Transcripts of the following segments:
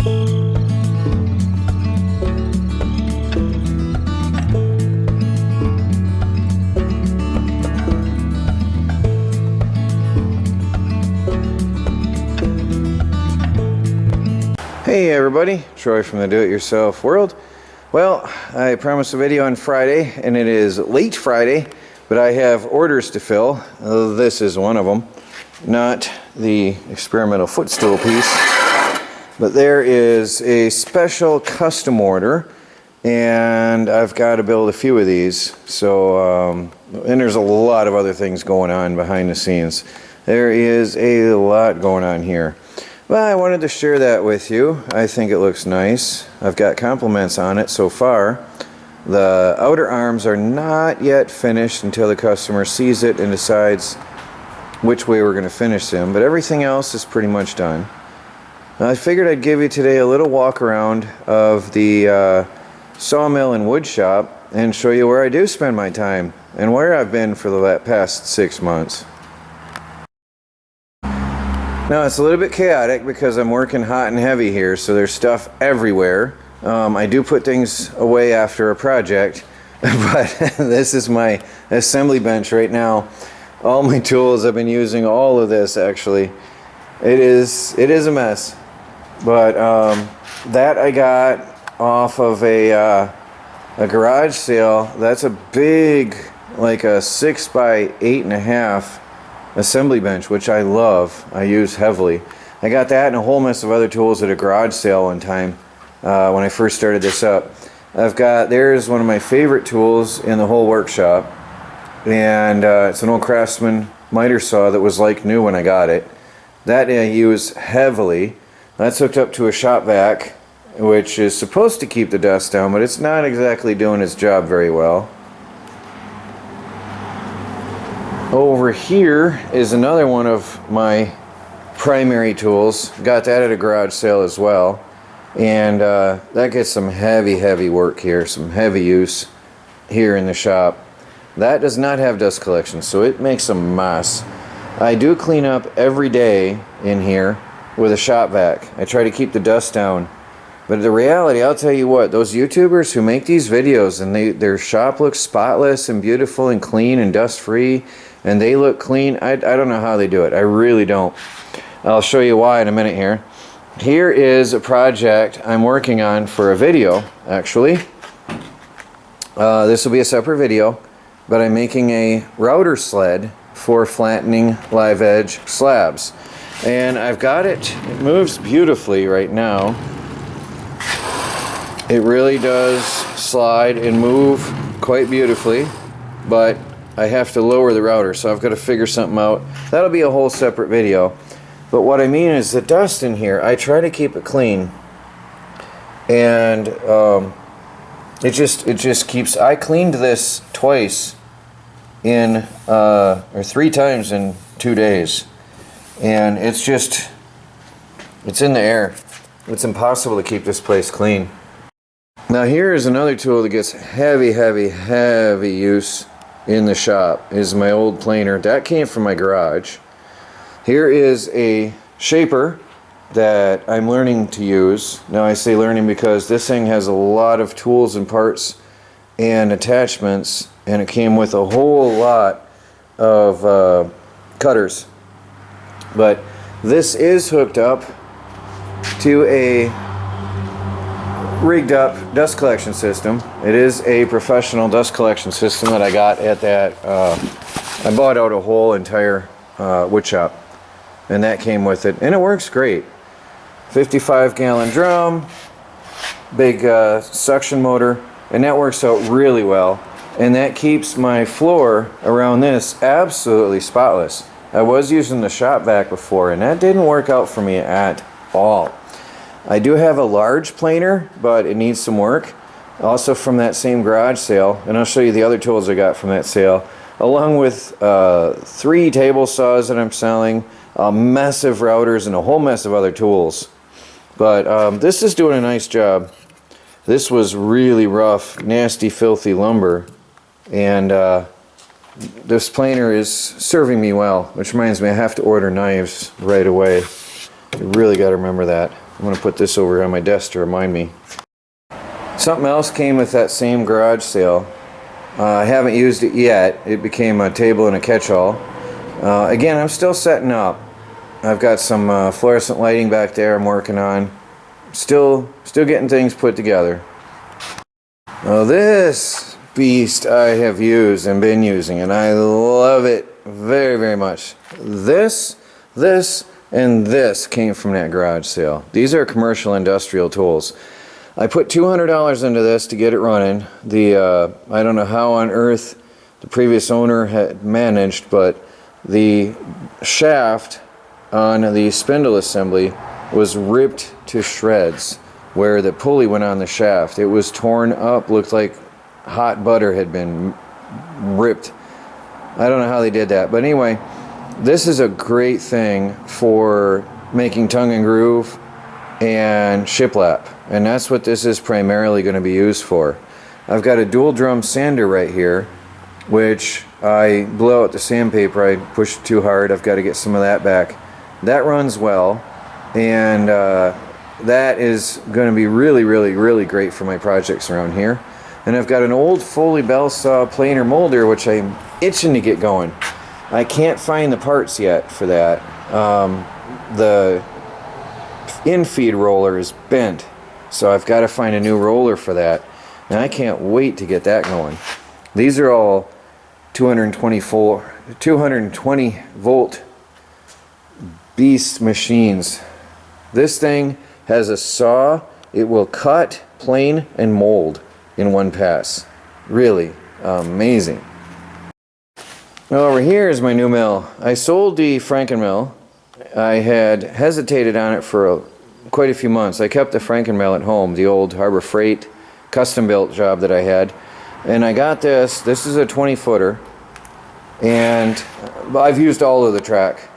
Hey everybody, Troy from the Do-It-Yourself world. Well, I promised a video on Friday, and it is late Friday, but I have orders to fill. This is one of them. Not the experimental footstool piece, but there is a special custom order, and I've got to build a few of these. So, and there's a lot of other things going on behind the scenes. There is a lot going on here. Well, I wanted to share that with you. I think it looks nice. I've got compliments on it so far. The outer arms are not yet finished until the customer sees it and decides which way we're going to finish them, but everything else is pretty much done. I figured I'd give you today a little walk around of the sawmill and wood shop and show you where I do spend my time and where I've been for the past 6 months. Now it's a little bit chaotic because I'm working hot and heavy here, so there's stuff everywhere. I do put things away after a project, but this is my assembly bench right now. All my tools, I've been using all of this actually. It is a mess, but that I got off of a garage sale. That's a big, like a 6 by 8.5 assembly bench, which I love. I use heavily. I got that and a whole mess of other tools at a garage sale one time when I first started this up. There's one of my favorite tools in the whole workshop, and it's an old Craftsman miter saw that was like new when I got it. That I use heavily. That's hooked up to a shop vac, which is supposed to keep the dust down, but it's not exactly doing its job very well. Over here is another one of my primary tools. Got that at a garage sale as well, and that gets some heavy work here, some heavy use here in the shop. That does not have dust collection, so it makes a mess. I do clean up every day in here with a shop vac. I try to keep the dust down, but the reality, I'll tell you what, those YouTubers who make these videos and their shop looks spotless and beautiful and clean and dust free, and they look clean, I don't know how they do it. I really don't. I'll show you why in a minute here. Here is a project I'm working on for a video, actually. This will be a separate video, but I'm making a router sled for flattening live edge slabs. And I've got it moves beautifully right now. It really does slide and move quite beautifully, but I have to lower the router, so I've got to figure something out. That'll be a whole separate video. But what I mean is the dust in here, I try to keep it clean, and it just keeps. I cleaned this twice or 3 times in 2 days, and it's in the air. It's impossible to keep this place clean. Now here is another tool that gets heavy use in the shop. Is my old planer. That came from my garage. Here is a shaper that I'm learning to use. Now I say learning because this thing has a lot of tools and parts and attachments, and it came with a whole lot of cutters. But this is hooked up to a rigged up dust collection system. It is a professional dust collection system that I got at that I bought out a whole entire wood shop, and that came with it, and it works great. 55-gallon drum, big suction motor, and that works out really well, and that keeps my floor around this absolutely spotless. I was using the shop vac before, and that didn't work out for me at all. I do have a large planer, but it needs some work. Also from that same garage sale, and I'll show you the other tools I got from that sale, along with 3 table saws that I'm selling, a mess of routers, and a whole mess of other tools. But this is doing a nice job. This was really rough, nasty, filthy lumber, and this planer is serving me well, which reminds me I have to order knives right away. You really got to remember that. I'm going to put this over on my desk to remind me. Something else came with that same garage sale. I haven't used it yet. It became a table and a catch-all. Again, I'm still setting up. I've got some fluorescent lighting back there I'm working on. Still getting things put together. Now this beast I have used and been using, and I love it very, very much. This, and this came from that garage sale. These are commercial industrial tools. I put $200 into this to get it running. I don't know how on earth the previous owner had managed, but the shaft on the spindle assembly was ripped to shreds where the pulley went on the shaft. It was torn up, looked like hot butter had been ripped. I don't know how they did that, but anyway, this is a great thing for making tongue and groove and shiplap, and that's what this is primarily going to be used for. I've got a dual drum sander right here, which I blew out the sandpaper. I pushed too hard. I've got to get some of that back. That runs well, and that is going to be really great for my projects around here. And I've got an old Foley bell saw planer molder, which I'm itching to get going. I can't find the parts yet for that. The infeed roller is bent, so I've got to find a new roller for that, and I can't wait to get that going. These are all 220 volt beast machines. This thing has a saw. It will cut, plane, and mold in one pass. Really amazing. Now over here is my new mill. I sold the Frankenmill. I had hesitated on it for quite a few months. I kept the Frankenmill at home, the old Harbor Freight custom built job that I had. And I got this. This is a 20-footer. And I've used all of the track.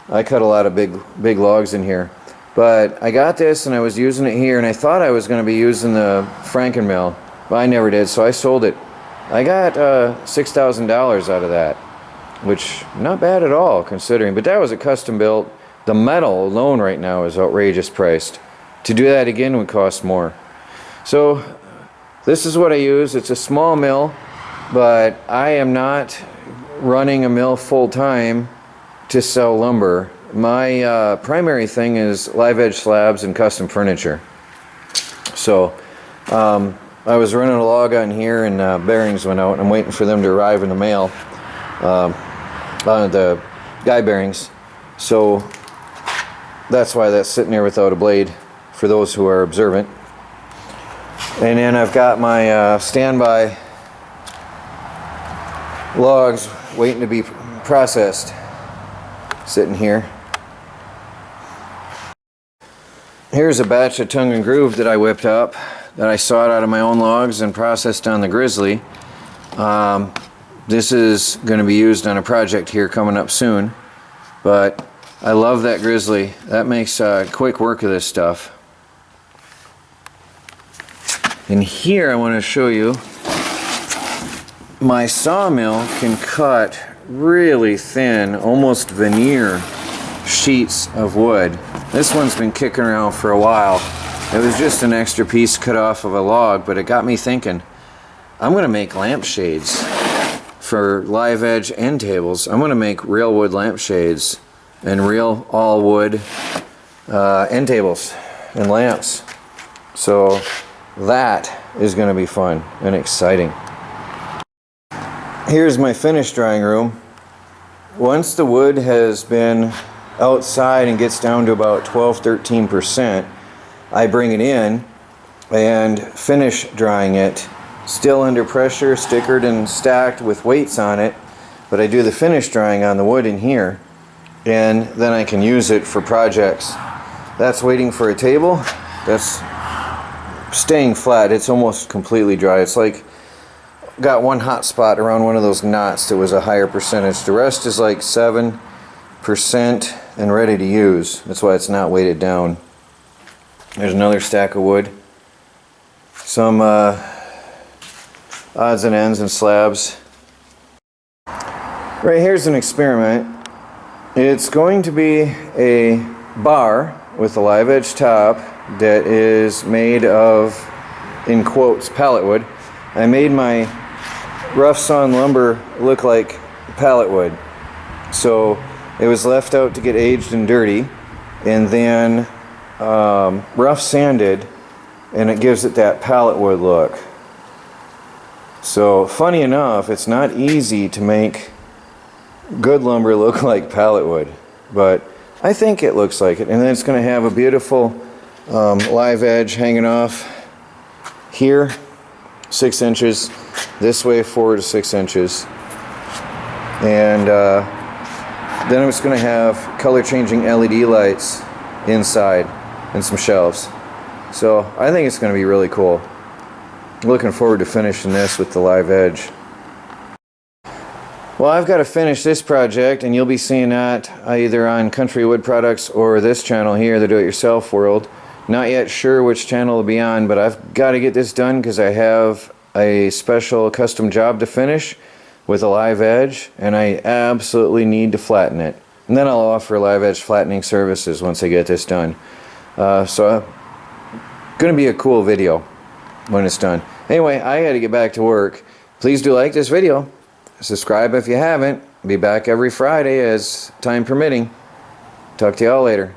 I cut a lot of big logs in here. But I got this and I was using it here, and I thought I was going to be using the Frankenmill, but I never did, so I sold it. I got $6,000 out of that, which not bad at all considering, but that was a custom built. The metal alone right now is outrageous priced. To do that again would cost more. So this is what I use. It's a small mill, but I am not running a mill full time to sell lumber. My primary thing is live edge slabs and custom furniture. So I was running a log on here, and bearings went out. I'm waiting for them to arrive in the mail, the guy bearings. So that's why that's sitting there without a blade, for those who are observant. And then I've got my standby logs waiting to be processed, sitting here. Here's a batch of tongue and groove that I whipped up, that I sawed out of my own logs and processed on the Grizzly. This is going to be used on a project here coming up soon, but I love that Grizzly. That makes quick work of this stuff. And here I want to show you my sawmill can cut really thin, almost veneer sheets of wood. This one's been kicking around for a while. It was just an extra piece cut off of a log, but it got me thinking, I'm going to make lampshades for live edge end tables. I'm going to make real wood lampshades and real all wood end tables and lamps. So that is going to be fun and exciting. Here's my finished drying room. Once the wood has been outside and gets down to about 12-13%, I bring it in and finish drying it, still under pressure, stickered and stacked with weights on it, but I do the finish drying on the wood in here, and then I can use it for projects. That's waiting for a table. That's staying flat. It's almost completely dry. It's like got one hot spot around one of those knots that was a higher percentage. The rest is like 7% and ready to use. That's why it's not weighted down. There's another stack of wood. Some odds and ends and slabs. Right here's an experiment. It's going to be a bar with a live edge top that is made of, in quotes, pallet wood. I made my rough sawn lumber look like pallet wood. So it was left out to get aged and dirty, and then rough sanded, and it gives it that pallet wood look. So funny enough, it's not easy to make good lumber look like pallet wood, but I think it looks like it. And then it's going to have a beautiful live edge hanging off here, 6 inches, this way 4 to 6 inches, and then it's going to have color changing LED lights inside and some shelves. So I think it's going to be really cool. Looking forward to finishing this with the live edge. Well, I've got to finish this project, and you'll be seeing that either on Country Wood Products or this channel here, the Do-It-Yourself World. Not yet sure which channel will be on, but I've got to get this done because I have a special custom job to finish with a live edge, and I absolutely need to flatten it. And then I'll offer live edge flattening services once I get this done. So, going to be a cool video when it's done. Anyway, I got to get back to work. Please do like this video. Subscribe if you haven't. Be back every Friday as time permitting. Talk to y'all later.